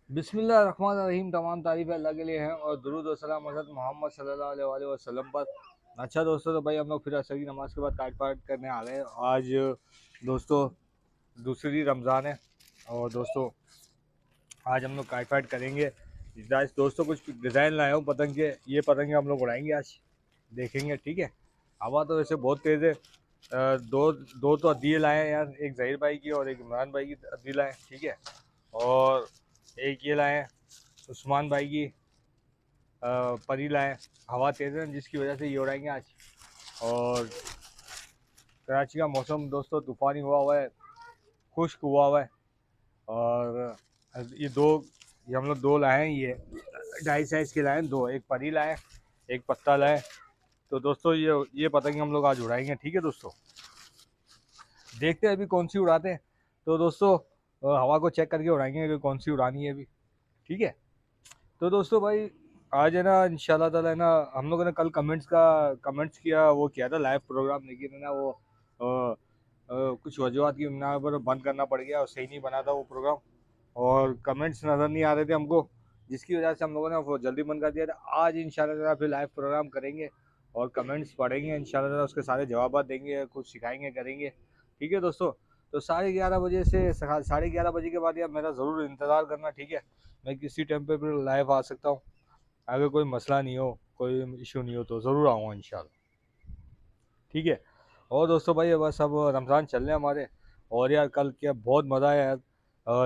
बिस्मिल्लाहिर्रहमानिर्रहीम। तमाम तारीफ़ अल्लाह के लिए हैं और दुरूद व सलाम हज़रत मोहम्मद सल्लल्लाहु अलैहि वसल्लम पर। अच्छा दोस्तों, तो भाई हम लोग फिर असर की नमाज़ के बाद काट पाट करने आ रहे हैं। आज दोस्तों दूसरी रमज़ान है और दोस्तों आज हम लोग काट पाट करेंगे। आज दोस्तों कुछ डिज़ाइन लाया हूँ पतंग के, ये पतंगे हम लोग उड़ाएंगे आज, देखेंगे। ठीक है, हवा तो वैसे बहुत तेज़ है। दो दो तो अदीए लाए हैं यार, एक ज़हीर भाई की और एक इमरान भाई की अदी लाए हैं। ठीक है, और एक ये लाए हैं उस्मान भाई की परी लाए। हवा तेज़ है जिसकी वजह से ये उड़ाएंगे आज। और कराची का मौसम दोस्तों तूफ़ानी हुआ है, खुश्क हुआ है। और ये हम लोग दो लाए हैं, ये 2.5 साइज़ के लाए हैं दो, एक परी लाए एक पत्ता लाए। तो दोस्तों ये पतंग हम लोग आज उड़ाएंगे। ठीक है दोस्तों, देखते हैं अभी कौन सी उड़ाते हैं। तो दोस्तों हवा को चेक करके उड़ाएंगे कि कौन सी उड़ानी है अभी। ठीक है, तो दोस्तों भाई आज है ना इंशाल्लाह ताला है ना, हम लोगों ने कल कमेंट्स किया, वो किया था लाइव प्रोग्राम, लेकिन है ना वो कुछ वजूहत की बिना पर बंद करना पड़ गया और सही नहीं बना था वो प्रोग्राम, और कमेंट्स नज़र नहीं आ रहे थे हमको, जिसकी वजह से हम लोगों ने वो जल्दी बंद कर दिया था। आज इंशाल्लाह ताला फिर लाइव प्रोग्राम करेंगे और कमेंट्स पढ़ेंगे इंशाल्लाह ताला, उसके सारे जवाब देंगे, कुछ सिखाएंगे करेंगे। ठीक है दोस्तों, तो 11:30 बजे से 11:30 बजे के बाद यार मेरा ज़रूर इंतज़ार करना। ठीक है, मैं किसी टाइम पे फिर लाइव आ सकता हूँ, अगर कोई मसला नहीं हो, कोई इशू नहीं हो तो ज़रूर आऊँगा इंशाल्लाह। ठीक है, और दोस्तों भाई बस अब रमज़ान चल रहे हैं हमारे, और यार कल क्या बहुत मज़ा आया यार।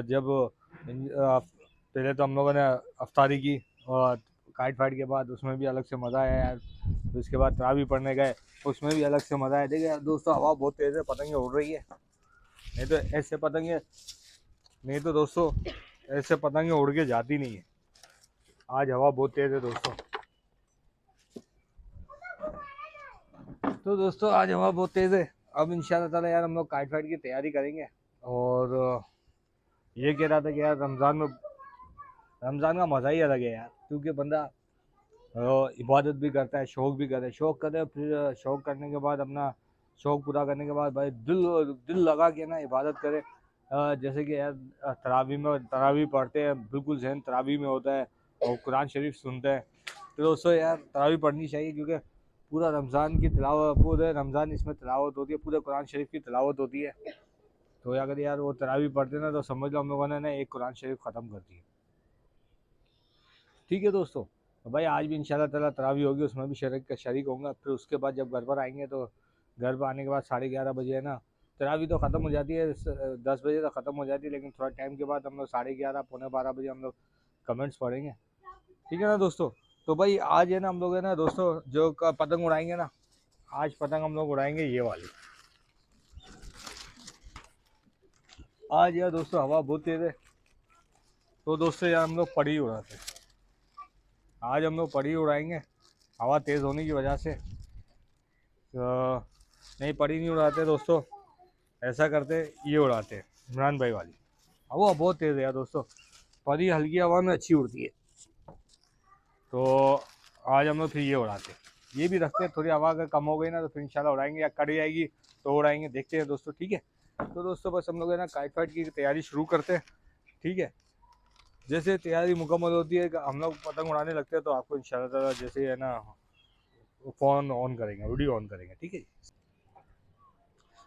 जब पहले तो हम लोगों ने अफ्तारी की, और काट फाइट के बाद उसमें भी अलग से मज़ा आया यार। फिर उसके बाद तरावी पढ़ने गए, उसमें भी अलग से मज़ा आया। देखिए यार दोस्तों, हवा बहुत तेज़ है, पतंगे उड़ रही है। नहीं तो ऐसे पतंगे नहीं तो दोस्तों ऐसे पतंगे उड़ के जाती नहीं है। आज हवा बहुत तेज़ है दोस्तों। तो दोस्तों आज हवा बहुत तेज़ है। अब इंशाल्लाह ताला यार हम लोग काट फाइट की तैयारी करेंगे। और ये कह रहा था कि यार रमज़ान का मज़ा ही अलग है यार, क्योंकि बंदा इबादत भी करता है, शौक़ भी करता है, शौक़ करे, फिर शौक़ करने के बाद अपना शौक़ पूरा करने के बाद भाई दिल दिल लगा के ना इबादत करे। जैसे कि यार तरावी पढ़ते हैं, बिल्कुल ज़हन तरावी में होता है, और कुरान शरीफ सुनते हैं। तो दोस्तों यार तरावी पढ़नी चाहिए, क्योंकि पूरे रमज़ान इसमें तिलावत होती है, पूरे कुरान शरीफ की तिलावत होती है। तो अगर यार वो तरावी पढ़ते ना, तो समझ लो हम लोगों ने ना एक कुरान शरीफ ख़त्म कर दी। ठीक है दोस्तों, तो भाई आज भी इंशाल्लाह ताला तरावी होगी, उसमें भी शरीक होऊंगा। फिर उसके बाद जब घर पर आएंगे, तो घर पर आने के बाद 11:30 बजे है ना, तरावी तो ख़त्म हो जाती है, 10 बजे तक ख़त्म हो जाती है, लेकिन थोड़ा टाइम के बाद हम लोग 11:30 पौने 12 बजे हम लोग कमेंट्स पढ़ेंगे। ठीक है ना दोस्तों, तो भाई आज है ना हम लोग है ना दोस्तों जो पतंग उड़ाएंगे ना, आज पतंग हम लोग उड़ाएंगे ये वाली। आज यार दोस्तों हवा बहुत तेज़ है, तो दोस्तों यार हम लोग पड़ी उड़ाते हैं। आज हम लोग पड़ी उड़ाएंगे, हवा तेज़ होने की वजह से। तो नहीं, पड़ी नहीं उड़ाते दोस्तों, ऐसा करते ये उड़ाते हैं इमरान भाई वाली। हवा बहुत तेज़ है यार दोस्तों, परी हल्की हवा में अच्छी उड़ती है। तो आज हम लोग फिर ये उड़ाते हैं, ये भी रखते हैं। थोड़ी हवा अगर कम हो गई ना, तो फिर इंशाल्लाह उड़ाएंगे, या कट जाएगी तो उड़ाएंगे, देखते हैं दोस्तों। ठीक है, तो दोस्तों बस हम लोग है ना काइट फाइट की तैयारी शुरू करते हैं। ठीक है, जैसे तैयारी मुकम्मल होती है, हम लोग पतंग उड़ाने लगते हैं, तो आपको इंशाल्लाह ताला जैसे है ना फ़ोन ऑन करेंगे, वीडियो ऑन करेंगे। ठीक है,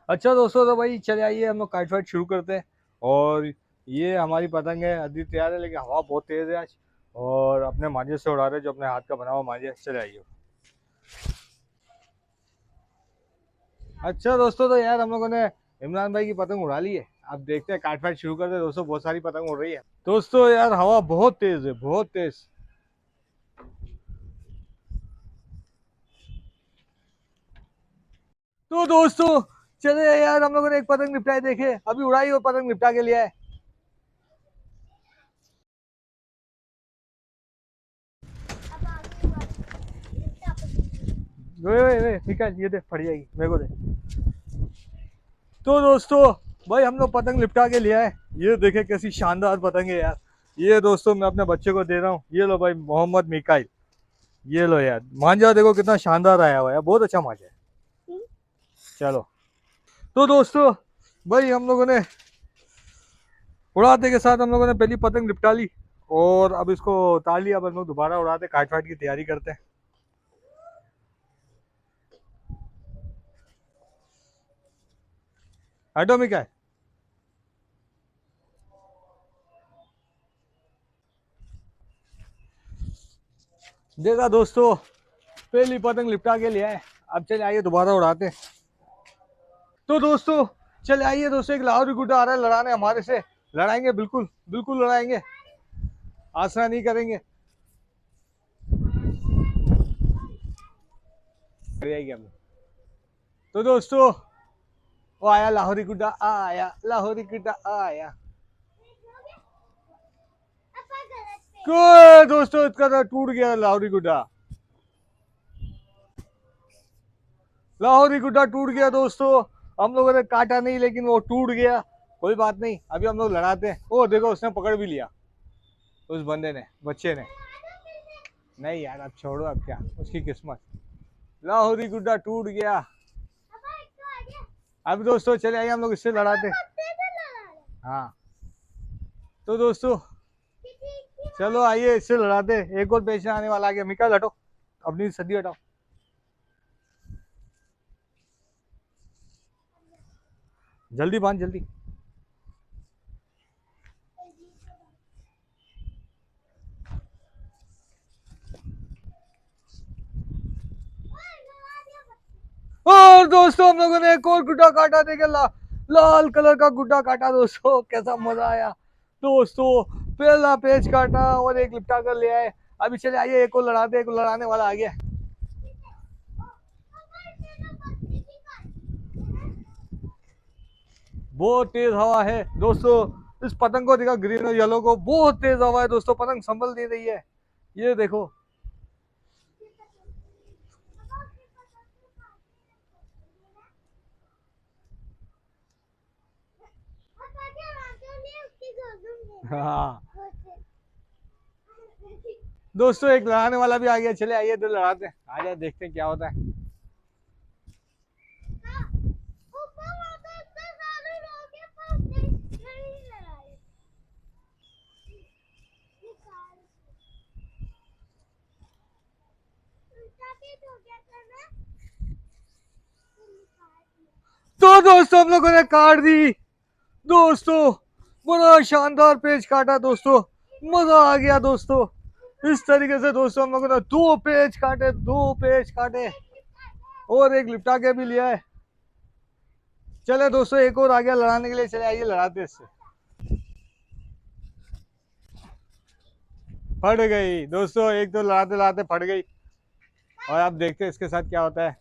अच्छा दोस्तों, तो भाई चले आइए हम लोग काइट फाइट शुरू करते हैं। और ये हमारी पतंग है, अभी तैयार है, लेकिन हवा बहुत तेज़ है आज, और अपने मांझे से उड़ा रहे हैं, जो अपने हाथ का बना हुआ मांझे। चले आइए। अच्छा दोस्तों, तो यार हम लोगों ने इमरान भाई की पतंग उड़ा ली है, अब देखते हैं काट फाइट शुरू करते हैं। दोस्तों बहुत सारी पतंग उड़ रही है दोस्तों, यार हवा बहुत तेज़ है, बहुत तेज़। तो दोस्तों चले यार, हम लोगों ने एक पतंग निपटाई, देखे अभी उड़ाई और पतंग निपटा के लिया है। वे निकाल, ये दे, फट जाएगी, मेरे को दे। तो दोस्तों भाई हम लोग पतंग निपटा के लिया है, ये देखे कैसी शानदार पतंग है यार। ये दोस्तों मैं अपने बच्चे को दे रहा हूँ, ये लो भाई मोहम्मद मिकाइल, ये लो यार। मांझा देखो कितना शानदार आया हुआ है, बहुत अच्छा मांझा है। चलो, तो दोस्तों भाई हम लोगों ने उड़ाते के साथ हम लोगों ने पहली पतंग निपटा ली, और अब इसको उतार लिया, अब हम लोग दोबारा उड़ाते काट फाट की तैयारी करते हैं। एटॉमिक है। देखा दोस्तों, पहली पतंग लिपटा के लिया है। अब चले आइए दोबारा उड़ाते हैं। तो दोस्तों चले आइए दोस्तों, एक लाहौरी गुड्डा आ रहा है लड़ाने हमारे से। लड़ाएंगे, बिल्कुल बिल्कुल लड़ाएंगे, आसरा नहीं करेंगे। तो दोस्तों वो आया लाहौरी गुड्डा, आया लाहौरी गुड्डा आया। दोस्तों इसका तो टूट गया लाहौरी गुड्डा। लाहौरी गुड्डा टूट गया दोस्तों। हम लोगों ने काटा नहीं लेकिन वो टूट गया। कोई बात नहीं, अभी हम लोग लड़ाते हैं। ओ देखो उसने पकड़ भी लिया, उस बंदे ने, बच्चे ने। नहीं यार अब छोड़ो, अब क्या उसकी किस्मत। लाहौरी गुड्डा टूट गया। अब दोस्तों चले आइए हम लोग इससे लड़ाते। हाँ तो दोस्तों चलो आइए इससे लड़ाते। एक और बेचने आने वाला आ गया। मिकाल हटो, अपनी सदी हटाओ। जल्दी बांध जल्दी। और दोस्तों हम लोगों ने एक और गुड्डा काटा। देखे लाल कलर का गुड्डा काटा दोस्तों, कैसा मजा आया दोस्तों। पहला पेज काटा और एक लिपटा कर ले आए। अभी चले आइए एक और लड़ाते। एक लड़ाने वाला आ गया। बहुत तेज हवा है दोस्तों। इस पतंग को देखा, ग्रीन और येलो को, बहुत तेज हवा है दोस्तों। पतंग संभल नहीं रही है, ये देखो। हाँ दोस्तों एक लड़ाने वाला भी आ गया। चले आइए इधर लड़ाते हैं। आ जाए, देखते हैं क्या होता है। तो दोस्तों हम लोगों ने काट दी दोस्तों। बड़ा शानदार पेज काटा दोस्तों, मजा आ गया दोस्तों। इस तरीके से दोस्तों हम लोगों ने दो पेज काटे और एक लिपटा के भी लिया है। चले दोस्तों एक और आ गया लड़ाने के लिए। चले आइए लड़ाते इससे। फट गई दोस्तों, एक तो लड़ाते लड़ाते फट गई। और आप देखते हैं इसके साथ क्या होता है।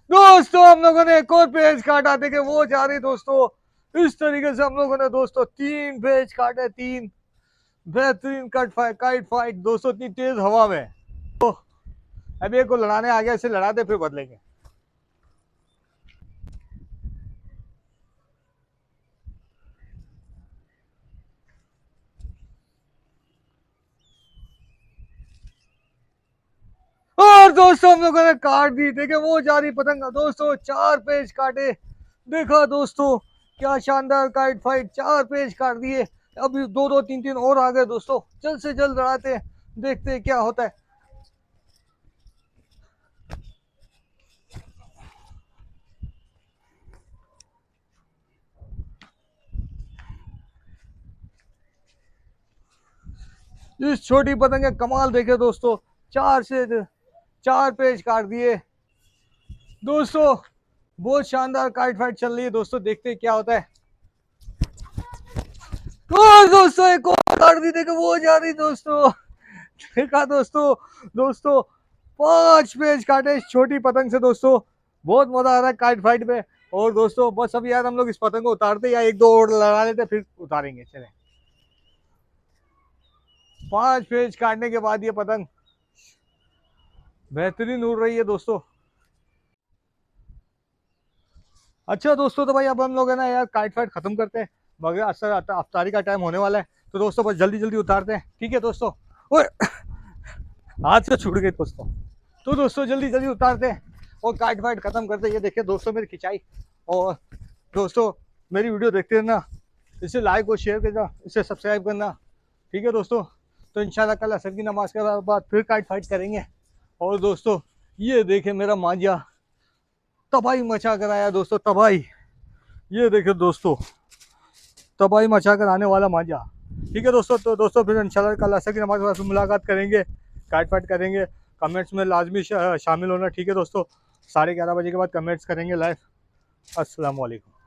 दोस्तों हम लोगों ने एक और पेज काटा। देखे वो जा रही दोस्तों। इस तरीके से हम लोगों ने दोस्तों 3 पेज काटे, 3 बेहतरीन काइट फाइट दोस्तों, इतनी तेज हवा में। तो अभी एक को लड़ाने आ गया, इसे लड़ाते फिर बदलेंगे। और दोस्तों हम लोगों ने काट दी। देखे वो जा रही पतंग दोस्तों। 4 पेज काटे। देखा दोस्तों क्या शानदार काइट फाइट, 4 पेज काट दिए। अभी 2 3 और आ गए दोस्तों। जल्द से जल्द लड़ाते हैं, देखते हैं क्या होता है। इस छोटी पतंग के कमाल देखे दोस्तों। 4 पेज काट दिए दोस्तों। बहुत शानदार काइट फाइट चल रही है दोस्तों, देखते हैं क्या होता है। और दोस्तों एक और काट दी। देखो वो जा रही दोस्तों। देखा दोस्तों 5 पेज काटे इस छोटी पतंग से दोस्तों। बहुत मजा आ रहा है काइट फाइट में। और दोस्तों बस अब यार हम लोग इस पतंग को उतारते या 1 2 और लगा लेते फिर उतारेंगे। चले 5 पेज काटने के बाद ये पतंग बेहतरीन उड़ रही है दोस्तों। अच्छा दोस्तों तो भाई अब हम लोग है ना यार काइट फाइट खत्म करते हैं, मगर असर अफ्तारी का टाइम होने वाला है। तो दोस्तों बस जल्दी जल्दी उतारते हैं, ठीक है दोस्तों। ओए हाथ से छूट गई दोस्तों। तो दोस्तों जल्दी जल्दी उतारते हैं। और काट फाइट खत्म करते। ये देखिए दोस्तों मेरी खिंचाई। और दोस्तों मेरी वीडियो देखते रहना, इसे लाइक और शेयर करना, इसे सब्सक्राइब करना, ठीक है दोस्तों। तो इंशाल्लाह कल असर की नमाज के बाद फिर काट फाइट करेंगे। और दोस्तों ये देखे मेरा मांझा तबाही मचा कर आया दोस्तों, तबाही। ये देखे दोस्तों तबाही मचा कर आने वाला मांझा। ठीक है दोस्तों, तो दोस्तों फिर इंशाल्लाह कल असर की नमाज के बाद फिर मुलाकात करेंगे, काट फाट करेंगे। कमेंट्स में लाजमी शामिल होना, ठीक है दोस्तों। 11:30 बजे के बाद कमेंट्स करेंगे लाइव। अस्सलाम वालेकुम।